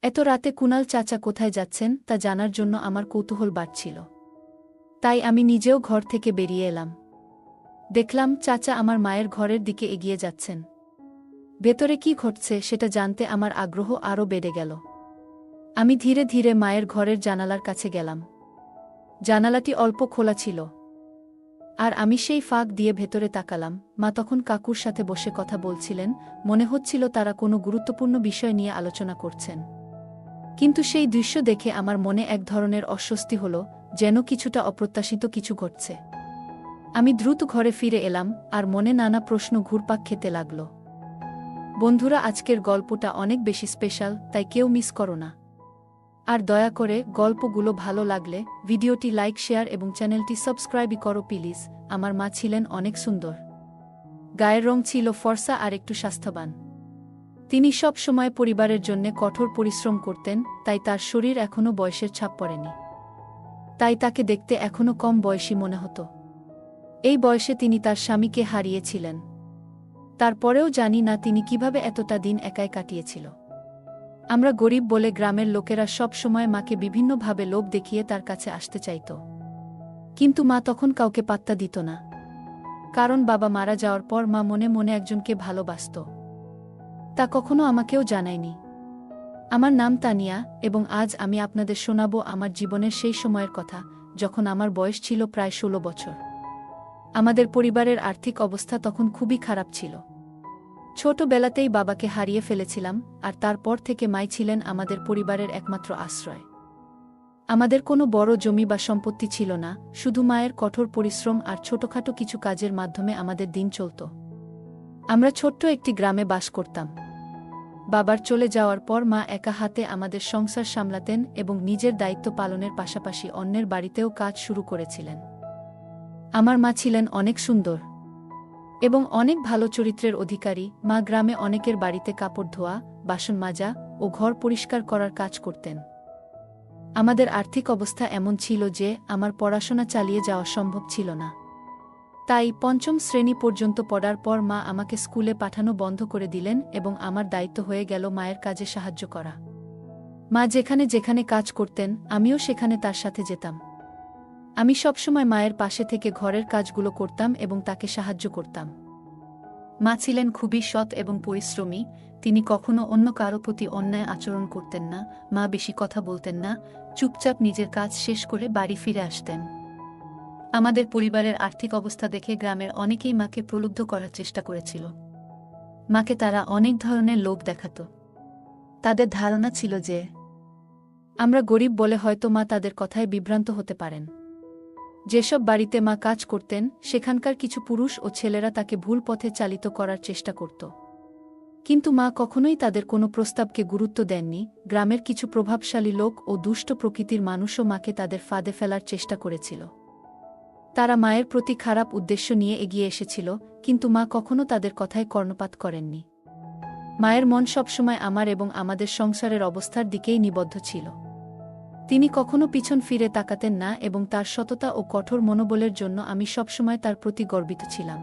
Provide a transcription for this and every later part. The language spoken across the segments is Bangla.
এত রাতে কুনাল চাচা কোথায় যাচ্ছেন তা জানার জন্য আমার কৌতূহল বাড়ছিল। তাই আমি নিজেও ঘর থেকে বেরিয়ে এলাম। দেখলাম চাচা আমার মায়ের ঘরের দিকে এগিয়ে যাচ্ছেন। ভেতরে কি ঘটছে সেটা জানতে আমার আগ্রহ আরও বেড়ে গেল। আমি ধীরে ধীরে মায়ের ঘরের জানালার কাছে গেলাম। জানালাটি অল্প খোলা ছিল, আর আমি সেই ফাঁক দিয়ে ভেতরে তাকালাম। মা তখন কাকুর সাথে বসে কথা বলছিলেন, মনে হচ্ছিল তারা কোনো গুরুত্বপূর্ণ বিষয় নিয়ে আলোচনা করছেন। কিন্তু সেই দৃশ্য দেখে আমার মনে এক ধরনের অস্বস্তি হল, যেন কিছুটা অপ্রত্যাশিত কিছু ঘটছে। আমি দ্রুত ঘরে ফিরে এলাম, আর মনে নানা প্রশ্ন ঘুরপাক খেতে লাগল। বন্ধুরা, আজকের গল্পটা অনেক বেশি স্পেশাল, তাই কেউ মিস করো না। আর দয়া করে গল্পগুলো ভালো লাগলে ভিডিওটি লাইক, শেয়ার এবং চ্যানেলটি সাবস্ক্রাইব করো প্লিজ। আমার মা ছিলেন অনেক সুন্দর। গায়ের রং ছিল ফর্সা আর একটু স্বাস্থ্যবান। তিনি সব সময় পরিবারের জন্য কঠোর পরিশ্রম করতেন, তাই তার শরীর এখনও বয়সের ছাপ পড়েনি। তাই তাকে দেখতে এখনও কম বয়সী মনে হতো। এই বয়সে তিনি তার স্বামীকে হারিয়েছিলেন। তারপরেও জানি না তিনি কিভাবে এতটা দিন একাই কাটিয়েছিল। আমরা গরিব বলে গ্রামের লোকেরা সব সময় মাকে বিভিন্নভাবে লোভ দেখিয়ে তার কাছে আসতে চাইত। কিন্তু মা তখন কাউকে পাত্তা দিত না, কারণ বাবা মারা যাওয়ার পর মা মনে মনে একজনকে ভালোবাসত। তা কখনো আমাকেও জানায়নি। আমার নাম তানিয়া, এবং আজ আমি আপনাদের শোনাব আমার জীবনের সেই সময়ের কথা, যখন আমার বয়স ছিল প্রায় 16 বছর। আমাদের পরিবারের আর্থিক অবস্থা তখন খুবই খারাপ ছিল। ছোটবেলাতেই বাবাকে হারিয়ে ফেলেছিলাম, আর তারপর থেকে মাই ছিলেন আমাদের পরিবারের একমাত্র আশ্রয়। আমাদের কোনো বড় জমি বা সম্পত্তি ছিল না, শুধু মায়ের কঠোর পরিশ্রম আর ছোটখাটো কিছু কাজের মাধ্যমে আমাদের দিন চলত। আমরা ছোট্ট একটি গ্রামে বাস করতাম। বাবার চলে যাওয়ার পর মা একা হাতে আমাদের সংসার সামলাতেন এবং নিজের দায়িত্ব পালনের পাশাপাশি অন্যের বাড়িতেও কাজ শুরু করেছিলেন। আমার মা ছিলেন অনেক সুন্দর এবং অনেক ভালো চরিত্রের অধিকারী। মা গ্রামে অনেকের বাড়িতে কাপড় ধোয়া, বাসন মাজা ও ঘর পরিষ্কার করার কাজ করতেন। আমাদের আর্থিক অবস্থা এমন ছিল যে আমার পড়াশোনা চালিয়ে যাওয়া সম্ভব ছিল না। তাই 5ম শ্রেণী পর্যন্ত পড়ার পর মা আমাকে স্কুলে পাঠানো বন্ধ করে দিলেন এবং আমার দায়িত্ব হয়ে গেল মায়ের কাজে সাহায্য করা। মা যেখানে যেখানে কাজ করতেন আমিও সেখানে তার সাথে যেতাম। আমি সবসময় মায়ের পাশে থেকে ঘরের কাজগুলো করতাম এবং তাকে সাহায্য করতাম। মা ছিলেন খুবই সৎ এবং পরিশ্রমী। তিনি কখনো অন্য কারো প্রতি অন্যায় আচরণ করতেন না। মা বেশি কথা বলতেন না, চুপচাপ নিজের কাজ শেষ করে বাড়ি ফিরে আসতেন। আমাদের পরিবারের আর্থিক অবস্থা দেখে গ্রামের অনেকেই মাকে প্রলুব্ধ করার চেষ্টা করেছিল। মাকে তারা অনেক ধরনের লোভ দেখাত। তাদের ধারণা ছিল যে আমরা গরিব বলে হয়তো মা তাদের কথায় বিভ্রান্ত হতে পারেন। যেসব বাড়িতে মা কাজ করতেন সেখানকার কিছু পুরুষ ও ছেলেরা তাকে ভুল পথে চালিত করার চেষ্টা করত। কিন্তু মা কখনোই তাদের কোনো প্রস্তাবকে গুরুত্ব দেননি। গ্রামের কিছু প্রভাবশালী লোক ও দুষ্ট প্রকৃতির মানুষও মাকে তাদের ফাঁদে ফেলার চেষ্টা করেছিল। তারা মায়ের প্রতি খারাপ উদ্দেশ্য নিয়ে এগিয়ে এসেছিল, কিন্তু মা কখনো তাদের কথায় কর্ণপাত করেননি। মায়ের মন সবসময় আমার এবং আমাদের সংসারের অবস্থার দিকেই নিবদ্ধ ছিল। তিনি কখনো পিছন ফিরে তাকাতেন না এবং তার সততা ও কঠোর মনোবলের জন্য আমি সবসময় তার প্রতি গর্বিত ছিলাম।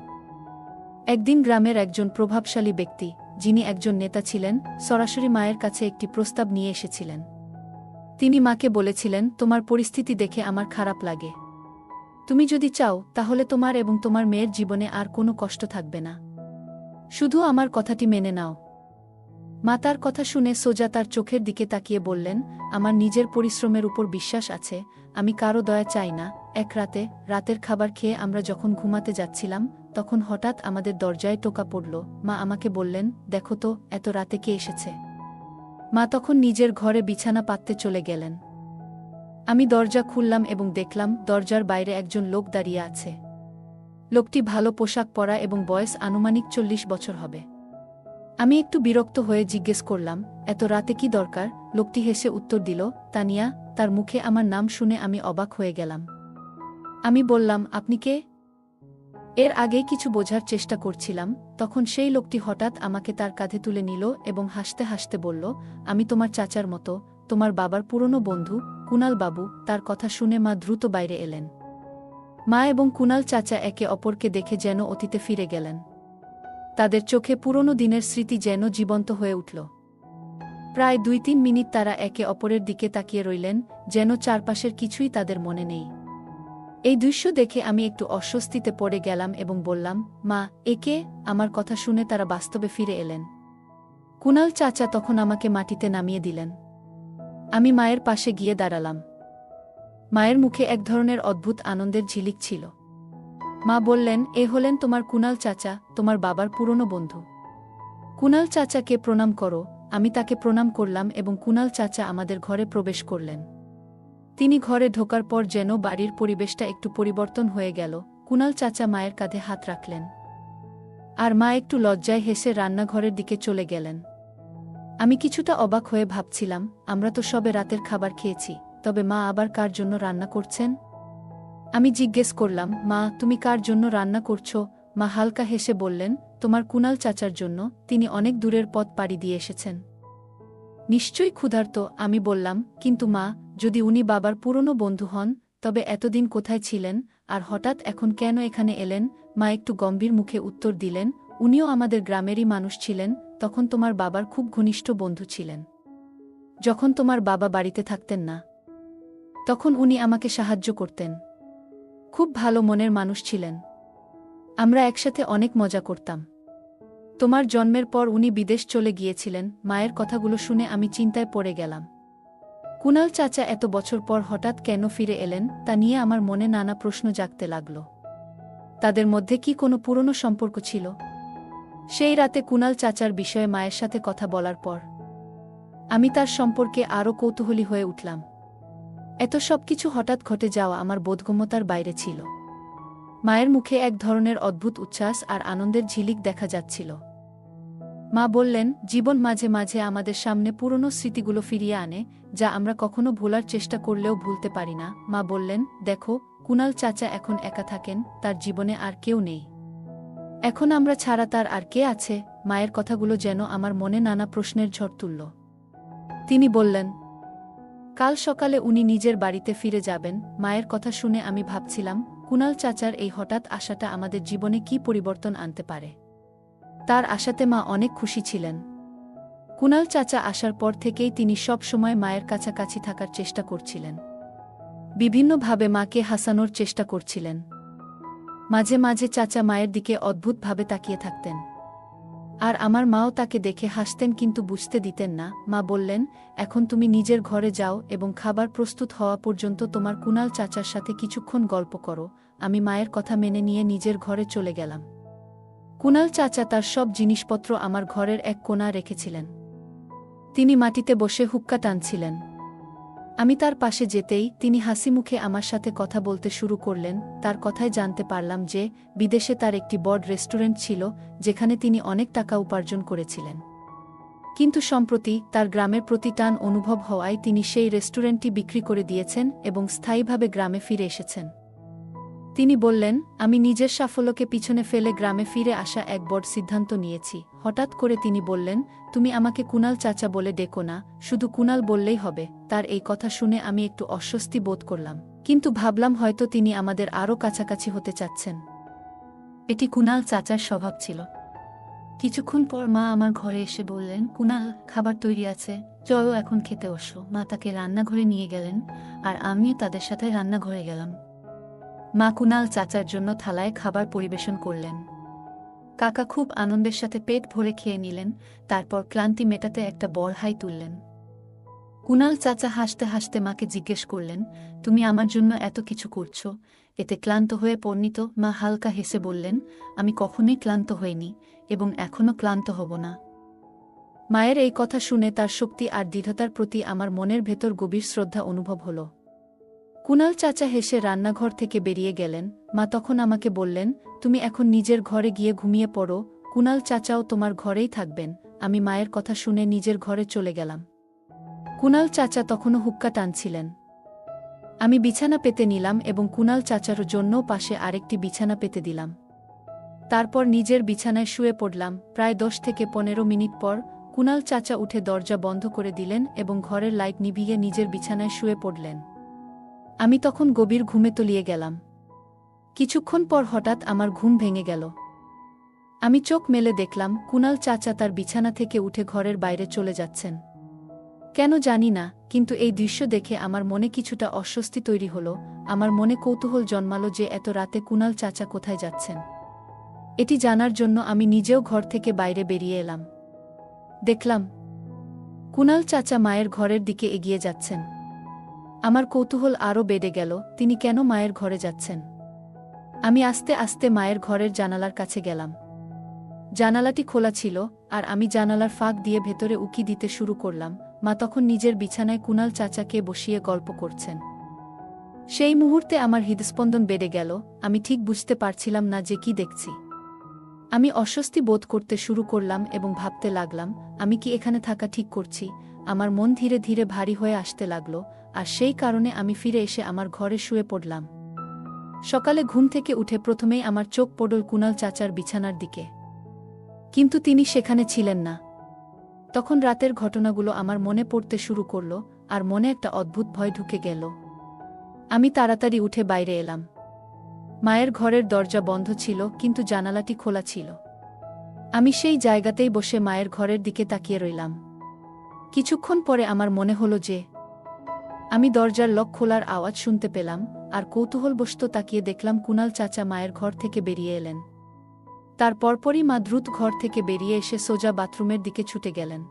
একদিন গ্রামের একজন প্রভাবশালী ব্যক্তি, যিনি একজন নেতা ছিলেন, সরাসরি মায়ের কাছে একটি প্রস্তাব নিয়ে এসেছিলেন। তিনি মাকে বলেছিলেন, তোমার পরিস্থিতি দেখে আমার খারাপ লাগে। তুমি যদি চাও তাহলে তোমার এবং তোমার মেয়ের জীবনে আর কোনো কষ্ট থাকবে না। শুধু আমার কথাটি মেনে নাও। মা তার কথা শুনে সোজা তার চোখের দিকে তাকিয়ে বললেন, আমার নিজের পরিশ্রমের উপর বিশ্বাস আছে, আমি কারো দয়া চাই না। এক রাতে, রাতের খাবার খেয়ে আমরা যখন ঘুমাতে যাচ্ছিলাম, তখন হঠাৎ আমাদের দরজায় টোকা পড়ল। মা আমাকে বললেন, দেখো তো এত রাতে কে এসেছে। মা তখন নিজের ঘরে বিছানা পাততে চলে গেলেন। আমি দরজা খুললাম এবং দেখলাম দরজার বাইরে একজন লোক দাঁড়িয়ে আছে। লোকটি ভালো পোশাক পরা এবং বয়স আনুমানিক 40 বছর হবে। আমি একটু বিরক্ত হয়ে জিজ্ঞেস করলাম, এত রাতে কি দরকার? লোকটি হেসে উত্তর দিল, তানিয়া। তার মুখে আমার নাম শুনে আমি অবাক হয়ে গেলাম। আমি বললাম, আপনি কে? এর আগেই কিছু বোঝার চেষ্টা করছিলাম, তখন সেই লোকটি হঠাৎ আমাকে তার কাঁধে তুলে নিল এবং হাসতে হাসতে বলল, আমি তোমার চাচার মতো, তোমার বাবার পুরনো বন্ধু, কুনাল বাবু। তার কথা শুনে মা দ্রুত বাইরে এলেন। মা এবং কুনাল চাচা একে অপরকে দেখে যেন অতীতে ফিরে গেলেন। তাদের চোখে পুরনো দিনের স্মৃতি যেন জীবন্ত হয়ে উঠল। প্রায় 2-3 মিনিট তারা একে অপরের দিকে তাকিয়ে রইলেন, যেন চারপাশের কিছুই তাদের মনে নেই। এই দৃশ্য দেখে আমি একটু অস্বস্তিতে পড়ে গেলাম এবং বললাম, মা, একে? আমার কথা শুনে তারা বাস্তবে ফিরে এলেন। কুনাল চাচা তখন আমাকে মাটিতে নামিয়ে দিলেন। আমি মায়ের পাশে গিয়ে দাঁড়ালাম। মায়ের মুখে এক ধরনের অদ্ভুত আনন্দের ঝিলিক ছিল। মা বললেন, এ হলেন তোমার কুনাল চাচা, তোমার বাবার পুরনো বন্ধু। কুনাল চাচাকে প্রণাম করো। আমি তাকে প্রণাম করলাম এবং কুনাল চাচা আমাদের ঘরে প্রবেশ করলেন। তিনি ঘরে ঢোকার পর যেন বাড়ির পরিবেশটা একটু পরিবর্তন হয়ে গেল। কুনাল চাচা মায়ের কাঁধে হাত রাখলেন। আর মা একটু লজ্জায় হেসে রান্নাঘরের দিকে চলে গেলেন। আমি কিছুটা অবাক হয়ে ভাবছিলাম, আমরা তো সবে রাতের খাবার খেয়েছি, তবে মা আবার কার জন্য রান্না করছেন? আমি জিজ্ঞেস করলাম, মা, তুমি কার জন্য রান্না করছো? মা হালকা হেসে বললেন, তোমার কুনাল চাচার জন্য, তিনি অনেক দূরের পথ পাড়ি দিয়ে এসেছেন। নিশ্চয়ই ক্ষুধার্ত, আমি বললাম। কিন্তু মা, যদি উনি বাবার পুরনো বন্ধু হন, তবে এতদিন কোথায় ছিলেন, আর হঠাৎ এখন কেন এখানে এলেন? মা একটু গম্ভীর মুখে উত্তর দিলেন, উনিও আমাদের গ্রামেরই মানুষ ছিলেন, তখন তোমার বাবার খুব ঘনিষ্ঠ বন্ধু ছিলেন। যখন তোমার বাবা বাড়িতে থাকতেন না, তখন উনি আমাকে সাহায্য করতেন। খুব ভালো মনের মানুষ ছিলেন। আমরা একসাথে অনেক মজা করতাম। তোমার জন্মের পর উনি বিদেশ চলে গিয়েছিলেন। মায়ের কথাগুলো শুনে আমি চিন্তায় পড়ে গেলাম। কুনাল চাচা এত বছর পর হঠাৎ কেন ফিরে এলেন, তা নিয়ে আমার মনে নানা প্রশ্ন জাগতে লাগল। তাদের মধ্যে কি কোনো পুরনো সম্পর্ক ছিল? সেই রাতে কুনাল চাচার বিষয়ে মায়ের সাথে কথা বলার পর আমি তার সম্পর্কে আরও কৌতূহলী হয়ে উঠলাম। এত সবকিছু হঠাৎ ঘটে যাওয়া আমার বোধগম্যতার বাইরে ছিল। মায়ের মুখে এক ধরনের অদ্ভুত উচ্ছ্বাস আর আনন্দের ঝিলিক দেখা যাচ্ছিল। মা বললেন, জীবন মাঝে মাঝে আমাদের সামনে পুরনো স্মৃতিগুলো ফিরিয়ে আনে, যা আমরা কখনো ভোলার চেষ্টা করলেও ভুলতে পারি না। মা বললেন, দেখো, কুনাল চাচা এখন একা থাকেন, তার জীবনে আর কেউ নেই। এখন আমরা ছাড়া তার আর কে আছে? মায়ের কথাগুলো যেন আমার মনে নানা প্রশ্নের ঝড় তুলল। তিনি বললেন, কাল সকালে উনি নিজের বাড়িতে ফিরে যাবেন। মায়ের কথা শুনে আমি ভাবছিলাম, কুনাল চাচার এই হঠাৎ আশাটা আমাদের জীবনে কি পরিবর্তন আনতে পারে। তার আশাতে মা অনেক খুশি ছিলেন। কুনাল চাচা আসার পর থেকেই তিনি সব সময় মায়ের কাছাকাছি থাকার চেষ্টা করছিলেন। বিভিন্নভাবে মাকে হাসানোর চেষ্টা করছিলেন। মাঝে মাঝে চাচা মায়ের দিকে অদ্ভুতভাবে তাকিয়ে থাকতেন। আর আমার মাও তাকে দেখে হাসতেন, কিন্তু বুঝতে দিতেন না। মা বললেন, এখন তুমি নিজের ঘরে যাও এবং খাবার প্রস্তুত হওয়া পর্যন্ত তোমার কুনাল চাচার সাথে কিছুক্ষণ গল্প করো। আমি মায়ের কথা মেনে নিয়ে নিজের ঘরে চলে গেলাম। কুনাল চাচা তার সব জিনিসপত্র আমার ঘরের এক কোণা রেখেছিলেন। তিনি মাটিতে বসে হুক্কা টানছিলেন। আমি তার পাশে যেতেই তিনি হাসিমুখে আমার সাথে কথা বলতে শুরু করলেন। তার কথায় জানতে পারলাম যে বিদেশে তার একটি বড় রেস্টুরেন্ট ছিল, যেখানে তিনি অনেক টাকা উপার্জন করেছিলেন। কিন্তু সম্প্রতি তার গ্রামের প্রতি টান অনুভব হওয়ায় তিনি সেই রেস্টুরেন্টটি বিক্রি করে দিয়েছেন এবং স্থায়ীভাবে গ্রামে ফিরে এসেছেন। তিনি বললেন, আমি নিজের সাফল্যকে পিছনে ফেলে গ্রামে ফিরে আসা এক বড় সিদ্ধান্ত নিয়েছি। হঠাৎ করে তিনি বললেন, তুমি আমাকে কুনাল চাচা বলে ডেকো না, শুধু কুনাল বললেই হবে। তার এই কথা শুনে আমি একটু অস্বস্তি বোধ করলাম, কিন্তু ভাবলাম হয়তো তিনি আমাদের আরও কাছাকাছি হতে চাচ্ছেন। এটি কুনাল চাচার স্বভাব ছিল। কিছুক্ষণ পর মা আমার ঘরে এসে বললেন, কুনাল, খাবার তৈরি আছে, চলো এখন খেতে বসো। মা তাকে রান্নাঘরে নিয়ে গেলেন, আর আমিও তাদের সাথে রান্নাঘরে গেলাম। মা কুনাল চাচার জন্য থালায় খাবার পরিবেশন করলেন। কাকা খুব আনন্দের সাথে পেট ভরে খেয়ে নিলেন, তারপর ক্লান্তি মেটাতে একটা বড় হাই তুললেন। কুনাল চাচা হাসতে হাসতে মাকে জিজ্ঞেস করলেন, তুমি আমার জন্য এত কিছু করছো, এতে ক্লান্ত হয়ে পরিণত? মা হালকা হেসে বললেন, আমি কখনোই ক্লান্ত হইনি এবং এখনও ক্লান্ত হব না। মায়ের এই কথা শুনে তার শক্তি আর দৃঢ়তার প্রতি আমার মনের ভেতর গভীর শ্রদ্ধা অনুভব হল। কুনাল চাচা হেসে রান্নাঘর থেকে বেরিয়ে গেলেন। মা তখন আমাকে বললেন, তুমি এখন নিজের ঘরে গিয়ে ঘুমিয়ে পড়ো, কুনাল চাচাও তোমার ঘরেই থাকবেন। আমি মায়ের কথা শুনে নিজের ঘরে চলে গেলাম। কুনাল চাচা তখনও হুক্কা টানছিলেন। আমি বিছানা পেতে নিলাম এবং কুনাল চাচার জন্যও পাশে আরেকটি বিছানা পেতে দিলাম। তারপর নিজের বিছানায় শুয়ে পড়লাম। প্রায় 10 থেকে 15 মিনিট পর কুনাল চাচা উঠে দরজা বন্ধ করে দিলেন এবং ঘরের লাইট নিভিয়ে নিজের বিছানায় শুয়ে পড়লেন। আমি তখন গভীর ঘুমে তলিয়ে গেলাম। কিছুক্ষণ পর হঠাৎ আমার ঘুম ভেঙে গেল। আমি চোখ মেলে দেখলাম কুনাল চাচা তার বিছানা থেকে উঠে ঘরের বাইরে চলে যাচ্ছেন। কেন জানি না, কিন্তু এই দৃশ্য দেখে আমার মনে কিছুটা অস্বস্তি তৈরি হলো। আমার মনে কৌতূহল জন্মালো যে এত রাতে কুণাল চাচা কোথায় যাচ্ছেন। এটি জানার জন্য আমি নিজেও ঘর থেকে বাইরে বেরিয়ে এলাম। দেখলাম কুণাল চাচা মায়ের ঘরের দিকে এগিয়ে যাচ্ছেন। আমার কৌতূহল আরও বেড়ে গেল, তিনি কেন মায়ের ঘরে যাচ্ছেন। আমি আস্তে আস্তে মায়ের ঘরের জানালার কাছে গেলাম। জানালাটি খোলা ছিল, আর আমি জানালার ফাঁক দিয়ে ভেতরে উকি দিতে শুরু করলাম। মা তখন নিজের বিছানায় কুণাল চাচাকে বসিয়ে গল্প করছেন। সেই মুহূর্তে আমার হৃদস্পন্দন বেড়ে গেল। আমি ঠিক বুঝতে পারছিলাম না যে কি দেখছি। আমি অস্বস্তি বোধ করতে শুরু করলাম এবং ভাবতে লাগলাম, আমি কি এখানে থাকা ঠিক করছি। আমার মন ধীরে ধীরে ভারী হয়ে আসতে লাগল, আর সেই কারণে আমি ফিরে এসে আমার ঘরে শুয়ে পড়লাম। সকালে ঘুম থেকে উঠে প্রথমেই আমার চোখ পড়ল কুণাল চাচার বিছানার দিকে, কিন্তু তিনি সেখানে ছিলেন না। তখন রাতের ঘটনাগুলো আমার মনে পড়তে শুরু করল, আর মনে একটা অদ্ভুত ভয় ঢুকে গেল। আমি তাড়াতাড়ি উঠে বাইরে এলাম। মায়ের ঘরের দরজা বন্ধ ছিল, কিন্তু জানালাটি খোলা ছিল। আমি সেই জায়গাতেই বসে মায়ের ঘরের দিকে তাকিয়ে রইলাম। কিছুক্ষণ পরে আমার মনে হলো যে আমি দরজার লক খোলার আওয়াজ শুনতে পেলাম, আর কৌতূহলবশত তাকিয়ে দেখলাম কুণাল চাচা মায়ের ঘর থেকে বেরিয়ে এলেন। তার পরপরই মা দ্রুত ঘর থেকে বেরিয়ে এসে সোজা বাথরুমের দিকে ছুটে গেলেন।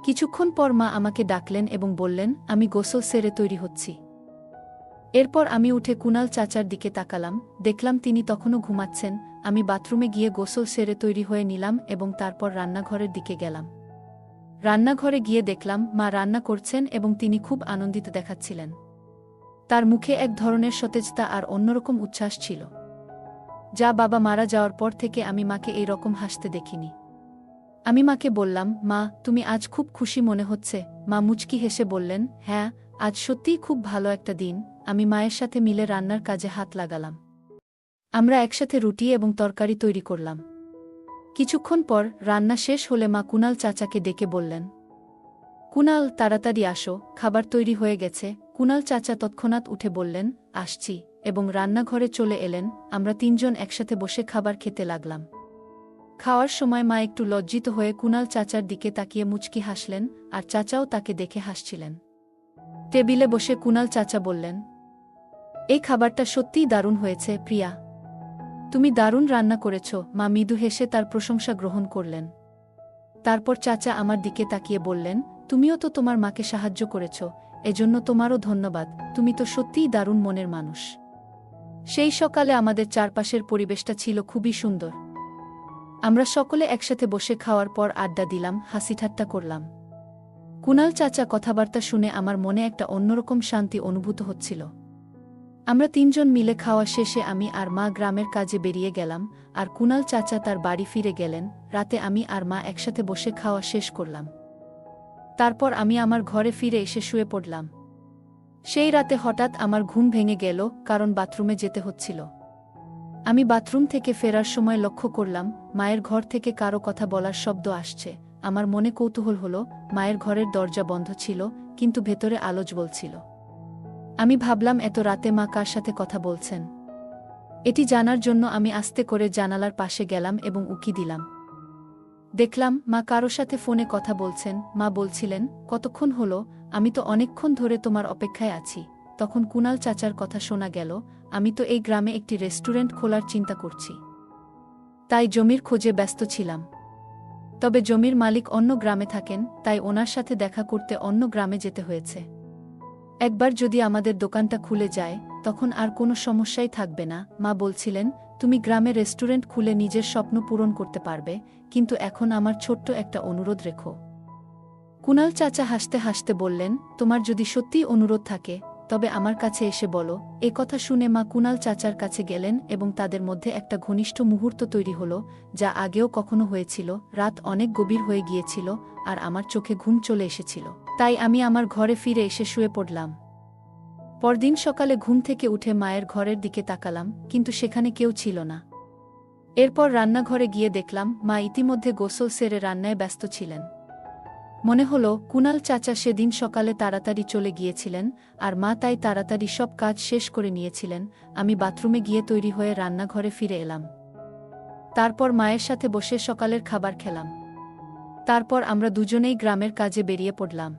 কিছুক্ষণ পর মা আমাকে ডাকলেন এবং বললেন, আমি গোসল সেরে তৈরি হচ্ছি। এরপর আমি উঠে কুণাল চাচার দিকে তাকালাম, দেখলাম তিনি তখনও ঘুমাচ্ছেন। আমি বাথরুমে গিয়ে গোসল সেরে তৈরি হয়ে নিলাম এবং তারপর রান্নাঘরের দিকে গেলাম। রান্নাঘরে গিয়ে দেখলাম মা রান্না করছেন এবং তিনি খুব আনন্দিত দেখাচ্ছিলেন। তার মুখে এক ধরনের সতেজতা আর অন্যরকম উচ্ছ্বাস ছিল, যা বাবা মারা যাওয়ার পর থেকে আমি মাকে এই রকম হাসতে দেখিনি। আমি মাকে বললাম, মা, তুমি আজ খুব খুশি মনে হচ্ছে। মা মুচকি হেসে বললেন, হ্যাঁ, আজ সত্যিই খুব ভালো একটা দিন। আমি মায়ের সাথে মিলে রান্নার কাজে হাত লাগালাম। আমরা একসাথে রুটি এবং তরকারি তৈরি করলাম। কিছুক্ষণ পর রান্না শেষ হলে মা কুণাল চাচাকে ডেকে বললেন, কুণাল, তাড়াতাড়ি আসো, খাবার তৈরি হয়ে গেছে। কুণাল চাচা তৎক্ষণাৎ উঠে বললেন, আসছি, এবং রান্নাঘরে চলে এলেন। আমরা তিনজন একসাথে বসে খাবার খেতে লাগলাম। খাওয়ার সময় মা একটু লজ্জিত হয়ে কুণাল চাচার দিকে তাকিয়ে মুচকি হাসলেন, আর চাচাও তাকে দেখে হাসছিলেন। টেবিলে বসে কুণাল চাচা বললেন, এই খাবারটা সত্যিই দারুণ হয়েছে প্রিয়া, তুমি দারুণ রান্না করেছ। মা মৃদু হেসে তার প্রশংসা গ্রহণ করলেন। তারপর চাচা আমার দিকে তাকিয়ে বললেন, তুমিও তো তোমার মাকে সাহায্য করেছ, এজন্য তোমারও ধন্যবাদ। তুমি তো সত্যিই দারুণ মনের মানুষ। সেই সকালে আমাদের চারপাশের পরিবেশটা ছিল খুবই সুন্দর। আমরা সকলে একসাথে বসে খাওয়ার পর আড্ডা দিলাম, হাসিঠাট্টা করলাম। কুণাল চাচা কথাবার্তা শুনে আমার মনে একটা অন্যরকম শান্তি অনুভূত হচ্ছিল। আমরা তিনজন মিলে খাওয়া শেষে আমি আর মা গ্রামের কাজে বেরিয়ে গেলাম, আর কুণাল চাচা তার বাড়ি ফিরে গেলেন। রাতে আমি আর মা একসাথে বসে খাওয়া শেষ করলাম। তারপর আমি আমার ঘরে ফিরে এসে শুয়ে পড়লাম। সেই রাতে হঠাৎ আমার ঘুম ভেঙে গেল, কারণ বাথরুমে যেতে হচ্ছিল। আমি বাথরুম থেকে ফেরার সময় লক্ষ্য করলাম মায়ের ঘর থেকে কারো কথা বলার শব্দ আসছে। আমার মনে কৌতূহল হলো, মায়ের ঘরের দরজা বন্ধ ছিল, কিন্তু ভেতরে আলো জ্বলছিল। আমি ভাবলাম এত রাতে মা কার সাথে কথা বলছেন। এটি জানার জন্য আমি আস্তে করে জানালার পাশে গেলাম এবং উকি দিলাম। দেখলাম মা কারো সাথে ফোনে কথা বলছেন। মা বলছিলেন, কতক্ষণ হলো, আমি তো অনেকক্ষণ ধরে তোমার অপেক্ষায় আছি। তখন কুণাল চাচার কথা শোনা গেল, আমি তো এই গ্রামে একটি রেস্টুরেন্ট খোলার চিন্তা করছি, তাই জমির খোঁজে ব্যস্ত ছিলাম। তবে জমির মালিক অন্য গ্রামে থাকেন, তাই ওনার সাথে দেখা করতে অন্য গ্রামে যেতে হয়েছে। একবার যদি আমাদের দোকানটা খুলে যায়, তখন আর কোনো সমস্যাই থাকবে না। মা বলছিলেন, তুমি গ্রামে রেস্টুরেন্ট খুলে নিজের স্বপ্ন পূরণ করতে পারবে, কিন্তু এখন আমার ছোট্ট একটা অনুরোধ রেখো। কুণাল চাচা হাসতে হাসতে বললেন, তোমার যদি সত্যিই অনুরোধ থাকে, তবে আমার কাছে এসে বলো। এ কথা শুনে মা কুণাল চাচার কাছে গেলেন এবং তাদের মধ্যে একটা ঘনিষ্ঠ মুহূর্ত তৈরি হলো, যা আগেও কখনো হয়েছিল। রাত অনেক গভীর হয়ে গিয়েছিল, আর আমার চোখে ঘুম চলে এসেছিল, তাই আমি আমার ঘরে ফিরে এসে শুয়ে পড়লাম। পরদিন সকালে ঘুম থেকে উঠে মায়ের ঘরের দিকে তাকালাম, কিন্তু সেখানে কেউ ছিল না। এরপর রান্নাঘরে গিয়ে দেখলাম মা ইতিমধ্যে গোসল সেরে রান্নায় ব্যস্ত ছিলেন। মনে হলো কুণাল চাচা সেদিন সকালে তাড়াতাড়ি চলে গিয়েছিলেন, আর মা তাই তাড়াতাড়ি সব কাজ শেষ করে নিয়েছিলেন। আমি বাথরুমে গিয়ে তৈরি হয়ে রান্নাঘরে ফিরে এলাম। তারপর মায়ের সাথে বসে সকালের খাবার খেলাম। তারপর আমরা দুজনেই গ্রামের কাজে বেরিয়ে পড়লাম।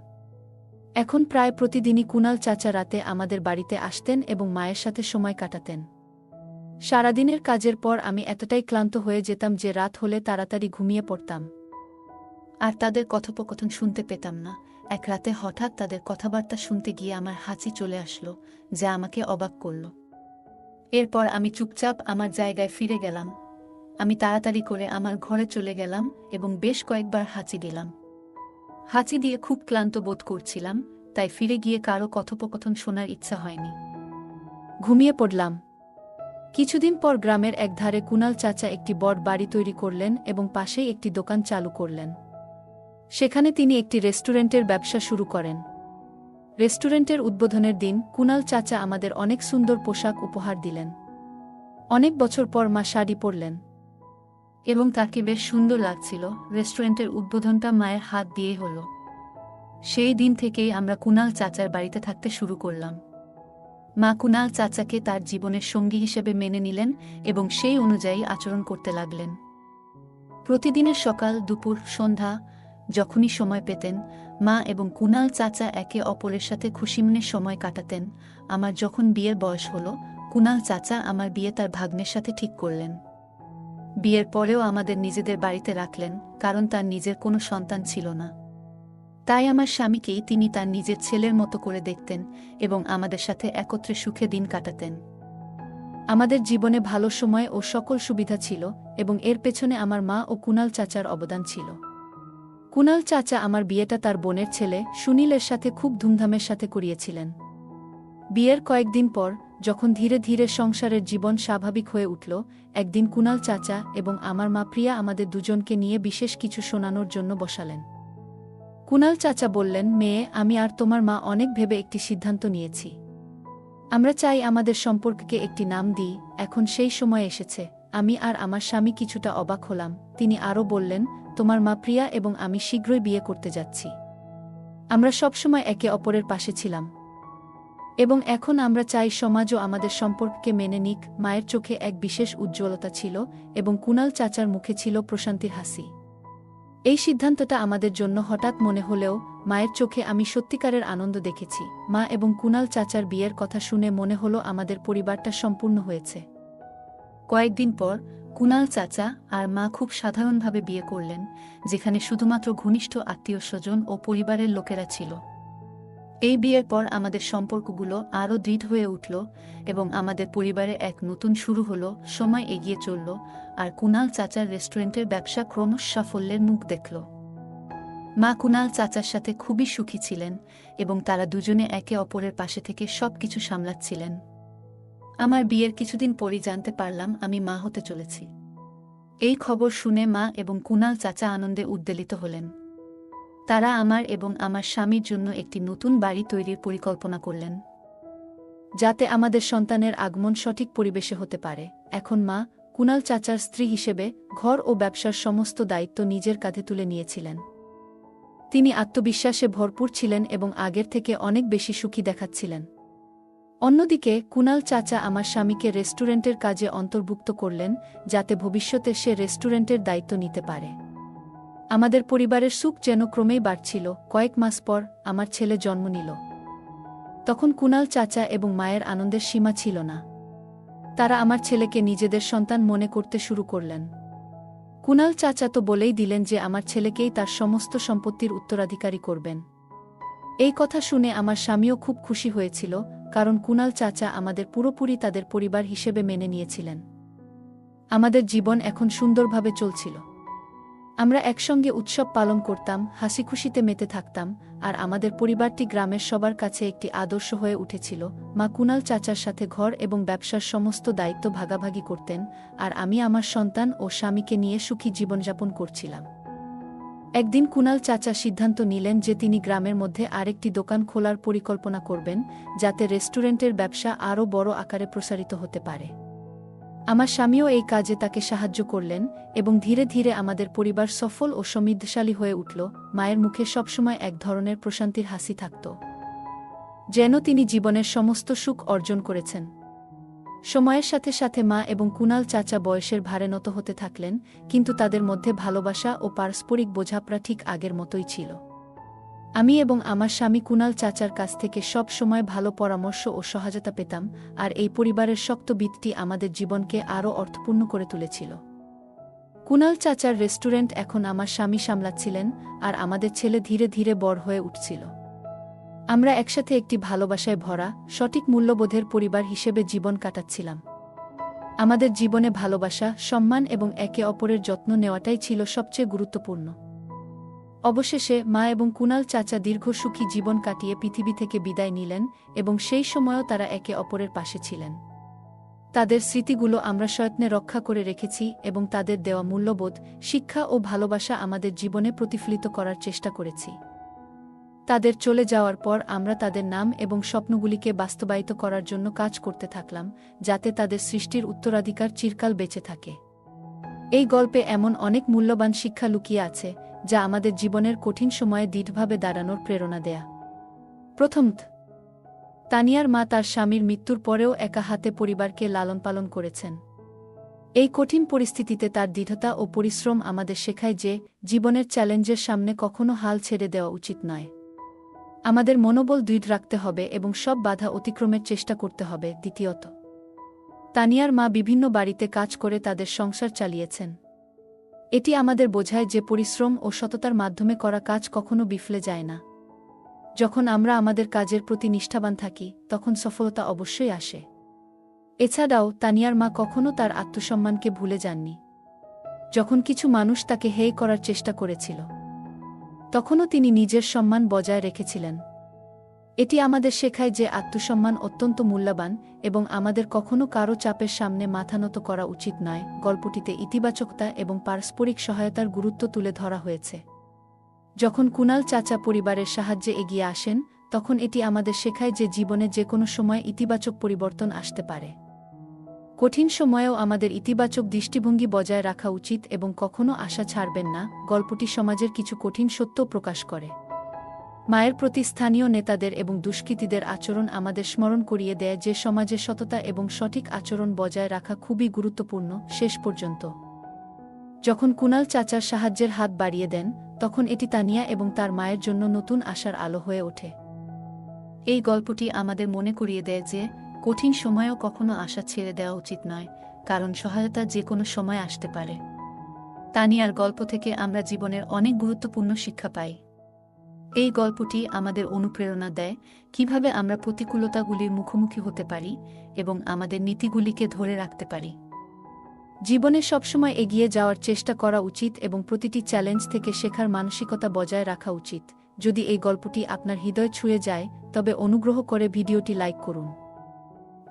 এখন প্রায় প্রতিদিনই কুনাল চাচা রাতে আমাদের বাড়িতে আসতেন এবং মায়ের সাথে সময় কাটাতেন। সারাদিনের কাজের পর আমি এতটাই ক্লান্ত হয়ে যেতাম যে রাত হলে তাড়াতাড়ি ঘুমিয়ে পড়তাম। আর তাদের কথোপকথন শুনতে পেতাম না। এক রাতে হঠাৎ তাদের কথাবার্তা শুনতে গিয়ে আমার হাঁচি চলে আসলো, যা আমাকে অবাক করল। এরপর আমি চুপচাপ আমার জায়গায় ফিরে গেলাম। আমি তাড়াতাড়ি করে আমার ঘরে চলে গেলাম এবং বেশ কয়েকবার হাঁচি দিলাম। হাঁচি দিয়ে খুব ক্লান্ত বোধ করছিলাম, তাই ফিরে গিয়ে কারো কথোপকথন শোনার ইচ্ছা হয়নি। ঘুমিয়ে পড়লাম। কিছুদিন পর গ্রামের একধারে কুনাল চাচা একটি বড় বাড়ি তৈরি করলেন এবং পাশেই একটি দোকান চালু করলেন। সেখানে তিনি একটি রেস্টুরেন্টের ব্যবসা শুরু করেন। রেস্টুরেন্টের উদ্বোধনের দিন কুনাল চাচা আমাদের অনেক সুন্দর পোশাক উপহার দিলেন। অনেক বছর পর মা শাড়ি পরলেন এবং তাকে বেশ সুন্দর লাগছিল। রেস্টুরেন্টের উদ্বোধনটা মায়ের হাত দিয়ে হলো। সেই দিন থেকেই আমরা কুনাল চাচার বাড়িতে থাকতে শুরু করলাম। মা কুনাল চাচাকে তার জীবনের সঙ্গী হিসেবে মেনে নিলেন এবং সেই অনুযায়ী আচরণ করতে লাগলেন। প্রতিদিনের সকাল, দুপুর, সন্ধ্যা যখনই সময় পেতেন, মা এবং কুনাল চাচা একে অপরের সাথে খুশিমনে সময় কাটাতেন। আমার যখন বিয়ের বয়স হলো, কুনাল চাচা আমার বিয়ে তার ভাগ্নের সাথে ঠিক করলেন। বিয়ের পরেও আমাদের নিজেদের বাড়িতে রাখলেন, কারণ তার নিজের কোনো সন্তান ছিল না। তাই আমার স্বামীকেই তিনি তার নিজের ছেলের মতো করে দেখতেন এবং আমাদের সাথে একত্রে সুখে দিন কাটাতেন। আমাদের জীবনে ভালো সময় ও সকল সুবিধা ছিল এবং এর পেছনে আমার মা ও কুনাল চাচার অবদান ছিল। কুনাল চাচা আমার বিয়েটা তার বোনের ছেলে সুনীলের সাথে খুব ধুমধামের সাথে করিয়েছিলেন। বিয়ের কয়েকদিন পর, যখন ধীরে ধীরে সংসারের জীবন স্বাভাবিক হয়ে উঠল, একদিন কুনাল চাচা এবং আমার মা প্রিয়া আমাদের দুজনকে নিয়ে বিশেষ কিছু শোনানোর জন্য বসালেন। কুনাল চাচা বললেন, মেয়ে, আমি আর তোমার মা অনেক ভেবে একটি সিদ্ধান্ত নিয়েছি। আমরা চাই আমাদের সম্পর্ককে একটি নাম দিই। এখন সেই সময় এসেছে। আমি আর আমার স্বামী কিছুটা অবাক হলাম। তিনি আরও বললেন, তোমার মা প্রিয়া এবং আমি শীঘ্রই বিয়ে করতে যাচ্ছি। আমরা সবসময় একে অপরের পাশে ছিলাম এবং এখন আমরা চাই সমাজও আমাদের সম্পর্ককে মেনে নিক। মায়ের চোখে এক বিশেষ উজ্জ্বলতা ছিল এবং কুনাল চাচার মুখে ছিল প্রশান্তির হাসি। এই সিদ্ধান্তটা আমাদের জন্য হঠাৎ মনে হলেও মায়ের চোখে আমি সত্যিকারের আনন্দ দেখেছি। মা এবং কুনাল চাচার বিয়ের কথা শুনে মনে হলো আমাদের পরিবারটা সম্পূর্ণ হয়েছে। কয়েকদিন পর কুনাল চাচা আর মা খুব সাধারণভাবে বিয়ে করলেন, যেখানে শুধুমাত্র ঘনিষ্ঠ আত্মীয়স্বজন ও পরিবারের লোকেরা ছিল। এই বিয়ের পর আমাদের সম্পর্কগুলো আরও দৃঢ় হয়ে উঠল এবং আমাদের পরিবারে এক নতুন শুরু হলো। সময় এগিয়ে চলল আর কুনাল চাচার রেস্টুরেন্টের ব্যবসা ক্রমশ সাফল্যের মুখ দেখল। মা কুনাল চাচার সাথে খুবই সুখী ছিলেন এবং তারা দুজনে একে অপরের পাশে থেকে সবকিছু সামলাচ্ছিলেন। আমার বিয়ের কিছুদিন পরই জানতে পারলাম আমি মা হতে চলেছি। এই খবর শুনে মা এবং কুনাল চাচা আনন্দে উদ্বেলিত হলেন। তারা আমার এবং আমার স্বামীর জন্য একটি নতুন বাড়ি তৈরির পরিকল্পনা করলেন, যাতে আমাদের সন্তানের আগমন সঠিক পরিবেশে হতে পারে। এখন মা কুনাল চাচার স্ত্রী হিসেবে ঘর ও ব্যবসার সমস্ত দায়িত্ব নিজের কাঁধে তুলে নিয়েছিলেন। তিনি আত্মবিশ্বাসে ভরপুর ছিলেন এবং আগের থেকে অনেক বেশি সুখী দেখাচ্ছিলেন। অন্যদিকে কুনাল চাচা আমার স্বামীকে রেস্টুরেন্টের কাজে অন্তর্ভুক্ত করলেন, যাতে ভবিষ্যতে সে রেস্টুরেন্টের দায়িত্ব নিতে পারে। আমাদের পরিবারের সুখ যেন ক্রমেই বাড়ছিল। কয়েক মাস পর আমার ছেলে জন্ম নিল। তখন কুনাল চাচা এবং মায়ের আনন্দের সীমা ছিল না। তারা আমার ছেলেকে নিজেদের সন্তান মনে করতে শুরু করলেন। কুনাল চাচা তো বলেই দিলেন যে আমার ছেলেকেই তার সমস্ত সম্পত্তির উত্তরাধিকারী করবেন। এই কথা শুনে আমার স্বামীও খুব খুশি হয়েছিল, কারণ কুনাল চাচা আমাদের পুরোপুরি তাদের পরিবার হিসেবে মেনে নিয়েছিলেন। আমাদের জীবন এখন সুন্দরভাবে চলছিল। আমরা একসঙ্গে উৎসব পালন করতাম, হাসিখুশিতে মেতে থাকতাম, আর আমাদের পরিবারটি গ্রামের সবার কাছে একটি আদর্শ হয়ে উঠেছিল। মা কুনাল চাচার সাথে ঘর এবং ব্যবসার সমস্ত দায়িত্ব ভাগাভাগি করতেন, আর আমি আমার সন্তান ও স্বামীকে নিয়ে সুখী জীবনযাপন করছিলাম। একদিন কুনাল চাচা সিদ্ধান্ত নিলেন যে তিনি গ্রামের মধ্যে আরেকটি দোকান খোলার পরিকল্পনা করবেন, যাতে রেস্টুরেন্টের ব্যবসা আরও বড় আকারে প্রসারিত হতে পারে। আমার স্বামীও এই কাজে তাকে সাহায্য করলেন এবং ধীরে ধীরে আমাদের পরিবার সফল ও সমৃদ্ধশালী হয়ে উঠল। মায়ের মুখে সবসময় এক ধরনের প্রশান্তির হাসি থাকত, যেন তিনি জীবনের সমস্ত সুখ অর্জন করেছেন। সময়ের সাথে সাথে মা এবং কুনাল চাচা বয়সের ভারে নত হতে থাকলেন, কিন্তু তাদের মধ্যে ভালোবাসা ও পারস্পরিক বোঝাপড়া ঠিক আগের মতোই ছিল। আমি এবং আমার স্বামী কুনাল চাচার কাছ থেকে সব সময় ভালো পরামর্শ ও সহায়তা পেতাম, আর এই পরিবারের শক্ত ভিতটি আমাদের জীবনকে আরও অর্থপূর্ণ করে তুলেছিল। কুনাল চাচার রেস্টুরেন্ট এখন আমার স্বামী সামলাচ্ছিলেন, আর আমাদের ছেলে ধীরে ধীরে বড় হয়ে উঠছিল। আমরা একসাথে একটি ভালোবাসায় ভরা, সঠিক মূল্যবোধের পরিবার হিসেবে জীবন কাটাচ্ছিলাম। আমাদের জীবনে ভালোবাসা, সম্মান এবং একে অপরের যত্ন নেওয়াটাই ছিল সবচেয়ে গুরুত্বপূর্ণ। অবশেষে মা এবং কুনাল চাচা দীর্ঘ সুখী জীবন কাটিয়ে পৃথিবী থেকে বিদায় নিলেন, এবং সেই সময়ও তারা একে অপরের পাশে ছিলেন। তাদের স্মৃতিগুলো আমরা সযত্নে রক্ষা করে রেখেছি, এবং তাদের দেওয়া মূল্যবোধ, শিক্ষা ও ভালোবাসা আমাদের জীবনে প্রতিফলিত করার চেষ্টা করেছি। তাদের চলে যাওয়ার পর আমরা তাদের নাম এবং স্বপ্নগুলিকে বাস্তবায়িত করার জন্য কাজ করতে থাকলাম, যাতে তাদের সৃষ্টির উত্তরাধিকার চিরকাল বেঁচে থাকে। এই গল্পে এমন অনেক মূল্যবান শিক্ষা লুকিয়ে আছে, যা আমাদের জীবনের কঠিন সময়ে দৃঢ়ভাবে দাঁড়ানোর প্রেরণা দেয়া। প্রথমত, তানিয়ার মা তার স্বামীর মৃত্যুর পরেও একা হাতে পরিবারকে লালন পালন করেছেন। এই কঠিন পরিস্থিতিতে তার দৃঢ়তা ও পরিশ্রম আমাদের শেখায় যে, জীবনের চ্যালেঞ্জের সামনে কখনো হাল ছেড়ে দেওয়া উচিত নয়। আমাদের মনোবল দৃঢ় রাখতে হবে এবং সব বাধা অতিক্রমের চেষ্টা করতে হবে। দ্বিতীয়ত, তানিয়ার মা বিভিন্ন বাড়িতে কাজ করে তাদের সংসার চালিয়েছেন। এটি আমাদের বোঝায় যে পরিশ্রম ও সততার মাধ্যমে করা কাজ কখনো বিফলে যায় না। যখন আমরা আমাদের কাজের প্রতি নিষ্ঠাবান থাকি, তখন সফলতা অবশ্যই আসে। এছাড়াও তানিয়ার মা কখনো তার আত্মসম্মানকে ভুলে যাননি। যখন কিছু মানুষ তাকে হেয় করার চেষ্টা করেছিল, তখনও তিনি নিজের সম্মান বজায় রেখেছিলেন। এটি আমাদের শেখায় যে আত্মসম্মান অত্যন্ত মূল্যবান, এবং আমাদের কখনো কারও চাপের সামনে মাথা নত করা উচিত নয়। গল্পটিতে ইতিবাচকতা এবং পারস্পরিক সহায়তার গুরুত্ব তুলে ধরা হয়েছে। যখন কুনাল চাচা পরিবারের সাহায্যে এগিয়ে আসেন, তখন এটি আমাদের শেখায় যে জীবনে যে কোনো সময় ইতিবাচক পরিবর্তন আসতে পারে। কঠিন সময়েও আমাদের ইতিবাচক দৃষ্টিভঙ্গি বজায় রাখা উচিত এবং কখনো আশা ছাড়বেন না। গল্পটি সমাজের কিছু কঠিন সত্য প্রকাশ করে। মায়ের প্রতি স্থানীয় নেতাদের এবং দুষ্কৃতীদের আচরণ আমাদের স্মরণ করিয়ে দেয় যে সমাজে সততা এবং সঠিক আচরণ বজায় রাখা খুবই গুরুত্বপূর্ণ। শেষ পর্যন্ত, যখন কুনাল চাচার সাহায্যের হাত বাড়িয়ে দেন, তখন এটি তানিয়া এবং তার মায়ের জন্য নতুন আশার আলো হয়ে ওঠে। এই গল্পটি আমাদের মনে করিয়ে দেয় যে কঠিন সময়েও কখনো আশা ছেড়ে দেওয়া উচিত নয়, কারণ সহায়তা যে কোনো সময় আসতে পারে। তানিয়ার গল্প থেকে আমরা জীবনের অনেক গুরুত্বপূর্ণ শিক্ষা পাই। এই গল্পটি আমাদের অনুপ্রেরণা দেয় কিভাবে আমরা প্রতিকূলতাগুলির মুখোমুখি হতে পারি এবং আমাদের নীতিগুলিকে ধরে রাখতে পারি। জীবনে সবসময় এগিয়ে যাওয়ার চেষ্টা করা উচিত এবং প্রতিটি চ্যালেঞ্জ থেকে শেখার মানসিকতা বজায় রাখা উচিত। যদি এই গল্পটি আপনার হৃদয় ছুঁয়ে যায়, তবে অনুগ্রহ করে ভিডিওটি লাইক করুন।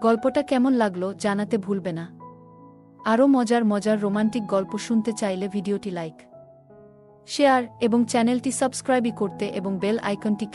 গল্পটা কেমন লাগলো জানাতে ভুলবে না। আরও মজার মজার রোমান্টিক গল্প শুনতে চাইলে ভিডিওটি লাইক, শেয়ার এবং চ্যানেলটি সাবস্ক্রাইব করতে এবং বেল আইকনটি